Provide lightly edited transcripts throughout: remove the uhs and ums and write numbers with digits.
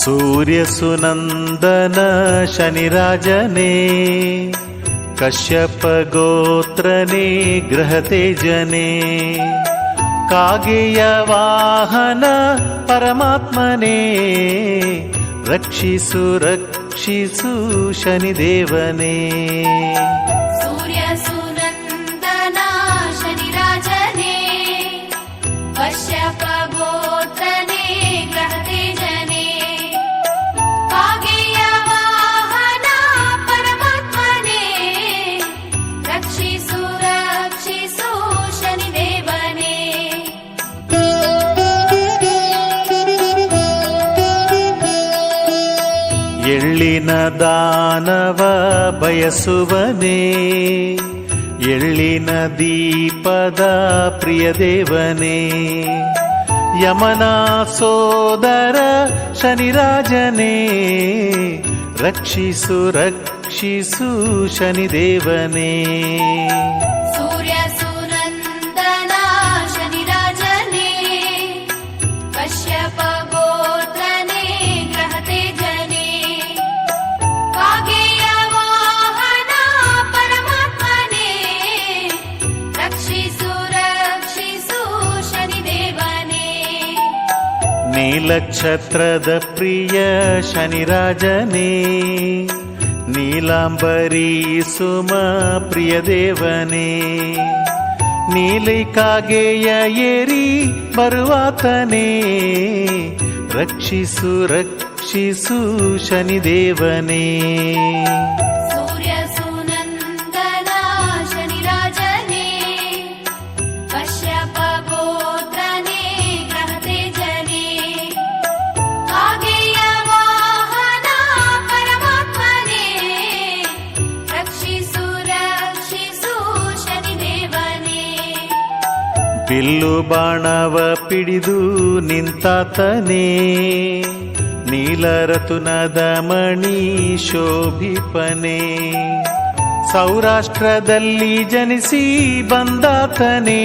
ಸೂರ್ಯ ಸುನಂದನ ಶನಿರಾಜನೇ, ಕಶ್ಯಪ ಗೋತ್ರನೇ ಗ್ರಹ ತೇಜನೇ, ಕಾಗೆಯ ವಾಹನ ಪರಮಾತ್ಮನೇ, ರಕ್ಷಿಸು ರಕ್ಷಿಸು ಶನಿದೇವನೇ. ಸೂರ್ಯ ಸುನಂದನ ಶನಿರಾಜನೇ, ಕಶ್ಯಪ ಗೋತ್ರನೇ ಗ್ರಹ ತೇಜನೇ, ಕಾಗೆಯ ವಾಹನ ಪರಮಾತ್ಮನೇ, ರಕ್ಷಿಸು ರಕ್ಷಿಸು ಶನಿದೇವನೇ. ಎಳ್ಳಿನ ದಾನವ ಬಯಸುವನೇ, ಎಳ್ಳಿನ ದೀಪದ ಪ್ರಿಯದೇವನೇ, ಯಮನ ಸೋದರ ಶನಿರಾಜನೇ, ರಕ್ಷಿಸು ರಕ್ಷಿಸು ಶನಿದೇವನೇ. ಸೂರ್ಯ ಸುನಂದನ ಶನಿರಾಜನೇ, ಕಶ್ಯಪ ಗೋತ್ರನೇ ಗ್ರಹ ತೇಜನೇ, ಕಾಗೆಯ ವಾಹನ ಪರಮಾತ್ಮನೇ, ರಕ್ಷಿಸು ರಕ್ಷಿಸು ಶನಿದೇವನೇ. ನೀಲಕ್ಷತ್ರದ ಪ್ರಿಯ ಶನಿರಾಜನೇ, ನೀಲಾಂಬರಿ ಸುಮ ಪ್ರಿಯದೇವನೇ, ನೀಲಿ ಕಾಗೆಯ ಏರಿ ಬರುವಾತನೇ, ರಕ್ಷಿಸು ರಕ್ಷಿಸು ಶನಿದೇವನೇ. ಸೂರ್ಯ ಸುನಂದನ ಶನಿರಾಜನೇ, ಕಶ್ಯಪ ಗೋತ್ರನೇ ಗ್ರಹ ತೇಜನೇ, ಕಾಗೆಯ ವಾಹನ ಪರಮಾತ್ಮನೇ, ರಕ್ಷಿಸು ರಕ್ಷಿಸು ಶನಿದೇವನೇ. ಬಿಲ್ಲು ಬಾಣವ ಪಿಡಿದು ನಿಂತಾತನೇ, ನೀಲರತುನದ ಮಣಿ ಶೋಭಿಪನೆ, ಸೌರಾಷ್ಟ್ರದಲ್ಲಿ ಜನಿಸಿ ಬಂದಾತನೇ,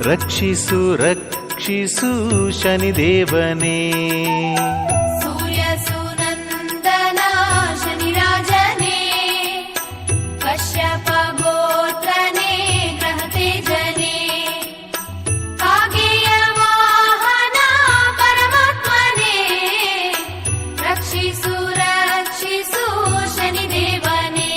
ರಕ್ಷಿಸು ರಕ್ಷಿಸು ಶನಿದೇವನೇ. ಸೂರ್ಯ ಸುನಂದನ ಶನಿರಾಜನೇ, ಕಶ್ಯಪ ಗೋತ್ರನೇ ಗ್ರಹ ತೇಜನೇ, ಕಾಗೆಯ ವಾಹನ ಪರಮಾತ್ಮನೇ, ರಕ್ಷಿಸು ರಕ್ಷಿಸು ಶನಿದೇವನೇ.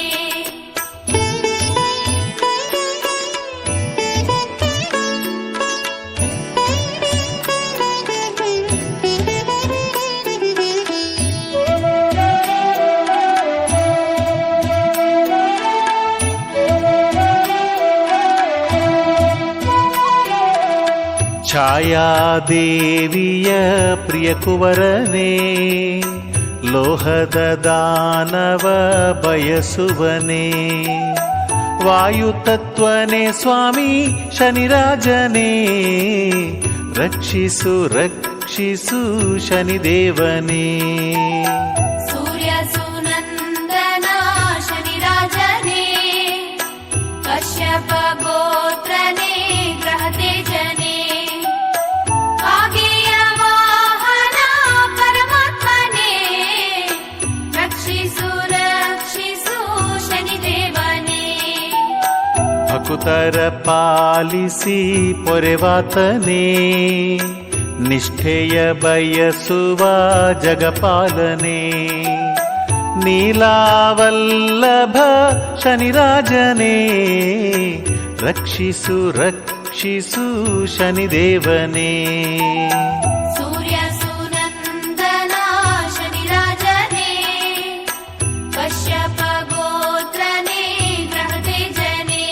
ಛಾಯಾದೇವಿಯ ಪ್ರಿಯ ಕುವರನೇ, ಲೋಹದ ದಾನವ ಬಯಸುವನೇ, ವಾಯುತತ್ವನೇ ಸ್ವಾಮಿ ಶನಿರಾಜನೇ, ರಕ್ಷಿಸು ರಕ್ಷಿಸು ಶನಿದೇವನೇ. ಸೂರ್ಯ ಸುನಂದನ ಶನಿರಾಜನೇ, ಕಶ್ಯಪ ಗೋತ್ರನೇ ಗ್ರಹ ತೇಜನೇ, ಕಾಗೆಯ ವಾಹನ ಪರಮಾತ್ಮನೇ, ರಕ್ಷಿಸು ರಕ್ಷಿಸು ಶನಿದೇವನೇ. ಭಕುತರ ಪಾಲಿಸಿ ಪೊರೆವಾತನೇ, ನಿಷ್ಠೆಯ ಬಯಸುವ ಜಗಪಾಲನೆ, ನೀಲಾವಲ್ಲಭ ಶನಿರಾಜನೇ, ರಕ್ಷಿಸು ರಕ್ಷಿಸು ಶನಿದೇವನೇ. ಸೂರ್ಯ ಸುನಂದನ ಶನಿರಾಜನೇ, ಕಶ್ಯಪ ಗೋತ್ರನೇ ಗ್ರಹ ತೇಜನೇ,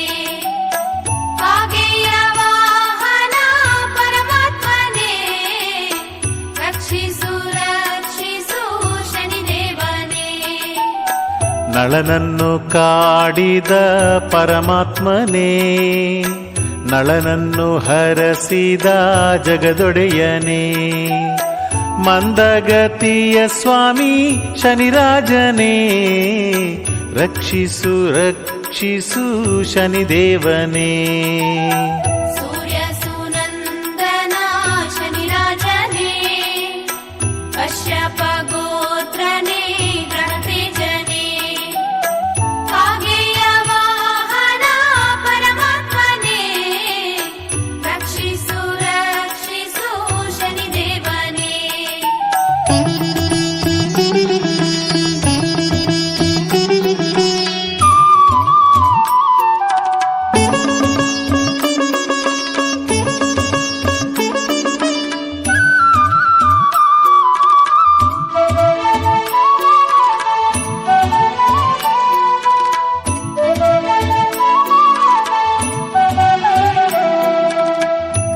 ಕಾಗೆಯ ವಾಹನ ಪರಮಾತ್ಮನೇ, ರಕ್ಷಿಸು ರಕ್ಷಿಸು ಶನಿದೇವನೇ. ನಳನನ್ನು ಕಾಡಿದ ಪರಮಾತ್ಮನೇ, ನಳನನ್ನು ಹರಸಿದ ಜಗದೊಡೆಯನೇ, ಮಂದಗತಿಯ ಸ್ವಾಮಿ ಶನಿರಾಜನೇ, ರಕ್ಷಿಸು ರಕ್ಷಿಸು ಶನಿದೇವನೇ. ಸೂರ್ಯ ಸುನಂದನ ಶನಿರಾಜನೇ, ಕಶ್ಯಪ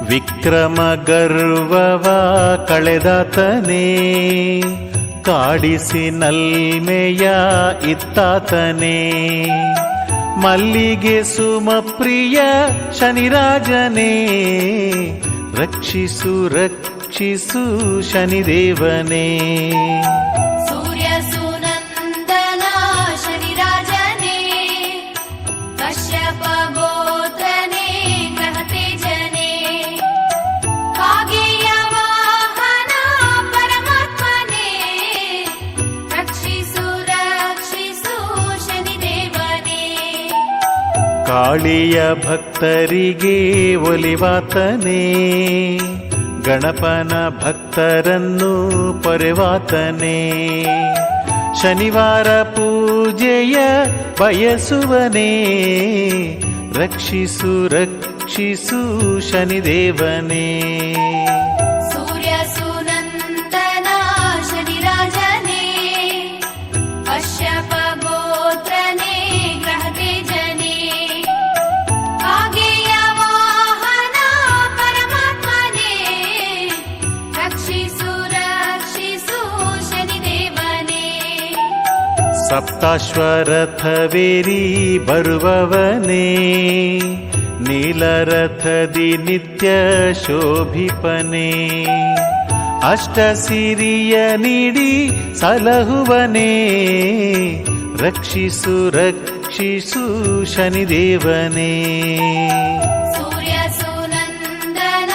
ವಿಕ್ರಮ ಗರ್ವವ ಕಳೆದಾತನೇ, ಕಾಡಿಸಿ ನಲ್ಮೆಯ ಇತ್ತಾತನೇ. ಮಲ್ಲಿಗೆ ಸುಮಪ್ರಿಯ ಶನಿರಾಜನೇ, ರಕ್ಷಿಸು ರಕ್ಷಿಸು ಶನಿದೇವನೇ. ಸೂರ್ಯ ಸುನಂದನ ಶನಿರಾಜನೇ, ಕಶ್ಯಪ ಗೋತ್ರನೇ ಗ್ರಹ ತೇಜನೇ. ಕಾಗೆಯ ವಾಹನ ಪರಮಾತ್ಮನೇ, ರಕ್ಷಿಸು ರಕ್ಷಿಸು ಶನಿದೇವನೇ. ಕಾಳಿಯ ಭಕ್ತರಿಗೆ ಒಲಿವಾತನೇ, ಗಣಪನ ಭಕ್ತರನ್ನು ಪೊರೆವಾತನೇ. ಶನಿವಾರ ಪೂಜೆಯ ಬಯಸುವನೇ, ರಕ್ಷಿಸು ರಕ್ಷಿಸು ಶನಿದೇವನೇ. ಸೂರ್ಯ ಸುನಂದನ ಶನಿರಾಜನೇ, ಕಶ್ಯಪ ಗೋತ್ರನೇ ಗ್ರಹ ತೇಜನೇ. ಕಾಗೆಯ ವಾಹನ ಪರಮಾತ್ಮನೇ, ರಕ್ಷಿಸು ರಕ್ಷಿಸು ಶನಿದೇವನೇ. ಸಪ್ತಾಶ್ವರಥವೇರಿ ಬರುವವನೇ, ನೀಲರಥದಿ ನಿತ್ಯ ಶೋಭಿಪನೇ. ಅಷ್ಟಸಿರಿಯ ನೀಡಿ ಸಲಹುವನೇ, ರಕ್ಷಿಸು ರಕ್ಷಿಸು ಶನಿದೇವನೇ. ಸೂರ್ಯ ಸುನಂದನ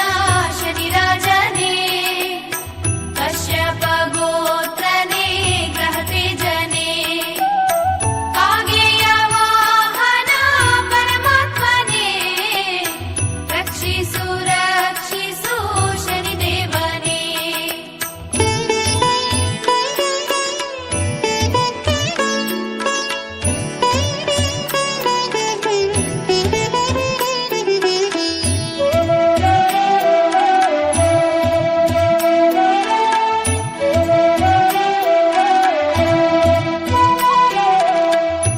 ಶನಿರಾಜನೇ, ಕಶ್ಯಪ ಗೋತ್ರನೇ ಗ್ರಹ ತೇಜನೇ. ಕಾಗೆಯ ವಾಹನ ಪರಮಾತ್ಮನೇ, ರಕ್ಷಿಸು ರಕ್ಷಿಸು ಶನಿದೇವನೇ.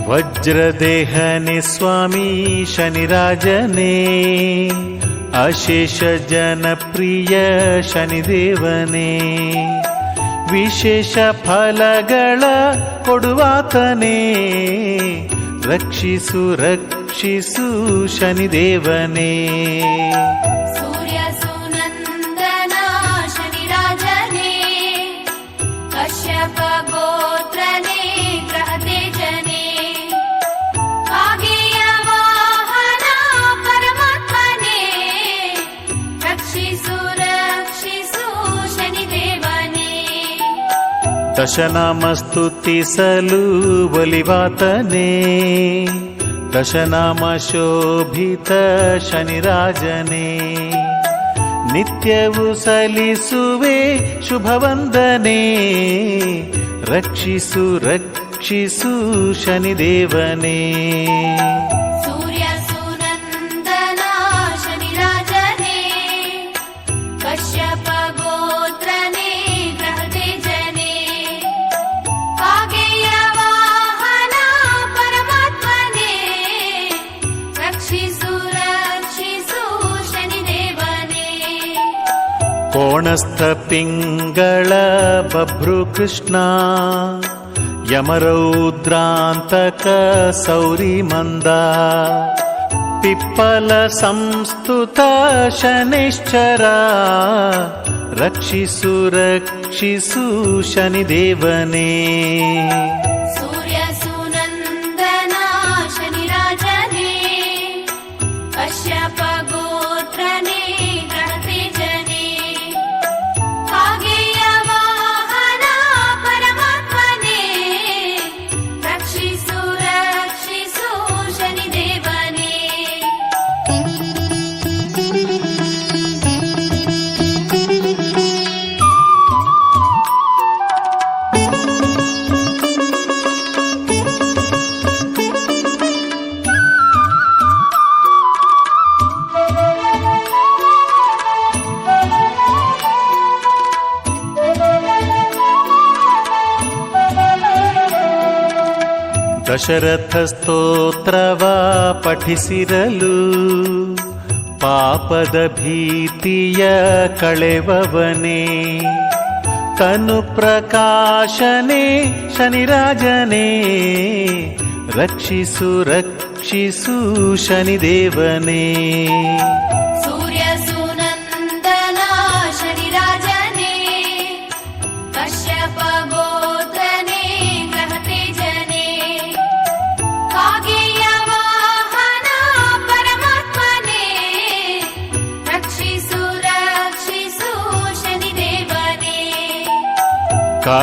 ವಜ್ರದೇಹನೆ ಸ್ವಾಮಿ ಶನಿರಾಜನೇ, ಅಶೇಷ ಜನಪ್ರಿಯ ಶನಿದೇವನೇ. ವಿಶೇಷ ಫಲಗಳ ಕೊಡುವಾತನೇ, ರಕ್ಷಿಸು ರಕ್ಷಿಸು ಶನಿದೇವನೇ. ಸೂರ್ಯ ಸುನಂದನ ಶನಿರಾಜನೇ, ಕಶ್ಯಪ ಗೋತ್ರನೇ ಗ್ರಹ ತೇಜನೇ. ಕಾಗೆಯ ವಾಹನ ಪರಮಾತ್ಮನೇ, ರಕ್ಷಿಸು ರಕ್ಷಿಸು ಶನಿದೇವನೇ. ದಶನಾಮ ಸ್ತುತಿಸಲು ಒಲಿವಾತನೇ, ದಶನಾಮ ಶೋಭಿತ ಶನಿರಾಜನೇ. ನಿತ್ಯವೂ ಸಲ್ಲಿಸುವೆ ಶುಭವಂದನೆ, ರಕ್ಷಿಸು ರಕ್ಷಿಸು ಶನಿದೇವನೇ. ಸೂರ್ಯ ಸುನಂದನ ಶನಿರಾಜನೇ, ಕಶ್ಯಪ ಗೋತ್ರನೇ ಗ್ರಹ ತೇಜನೇ. ಕಾಗೆಯ ವಾಹನ ಪರಮಾತ್ಮನೇ, ರಕ್ಷಿಸು ರಕ್ಷಿಸು ಶನಿದೇವನೇ. ಕೋಣಸ್ಥ ಪಿಂಗಳ ಬಭ್ರು ಕೃಷ್ಣ, ಯಮರೌದ್ರಾಂತಕ ಸೌರಿ ಮಂದ. ಪಿಪ್ಪಲ ಸಂಸ್ತುತ ಶನಿಶ್ಚರ, ರಕ್ಷಿಸು ರಕ್ಷಿಸು ಶನಿದೇವನೇ. ಸೂರ್ಯ ಸುನಂದನ ಶನಿರಾಜನೇ, ಕಶ್ಯಪ ಗೋತ್ರನೇ ಗ್ರಹ ತೇಜನೇ. ಕಾಗೆಯ ವಾಹನ ಪರಮಾತ್ಮನೇ, ರಕ್ಷಿಸು ರಕ್ಷಿಸು ಶನಿದೇವನೇ. ದಶರಥ ಸ್ತೋತ್ರವ ಪಠಿಸಿರಲು ಪಾಪದ ಭೀತಿಯ ಕಳೆವವನೇ ತನು ಪ್ರಕಾಶನೇ ಶನಿರಾಜನೇ ರಕ್ಷಿಸು ರಕ್ಷಿಸು ಶನಿದೇವನೇ ಸೂರ್ಯ ಸುನಂದನ ಶನಿರಾಜನೇ ಕಶ್ಯಪ ಗೋತ್ರನೇ ಗ್ರಹ ತೇಜನೇ ಕಾಗೆಯ ವಾಹನ ಪರಮಾತ್ಮನೇ ರಕ್ಷಿಸು ರಕ್ಷಿಸು ಶನಿದೇವನೇ ಕಾಟ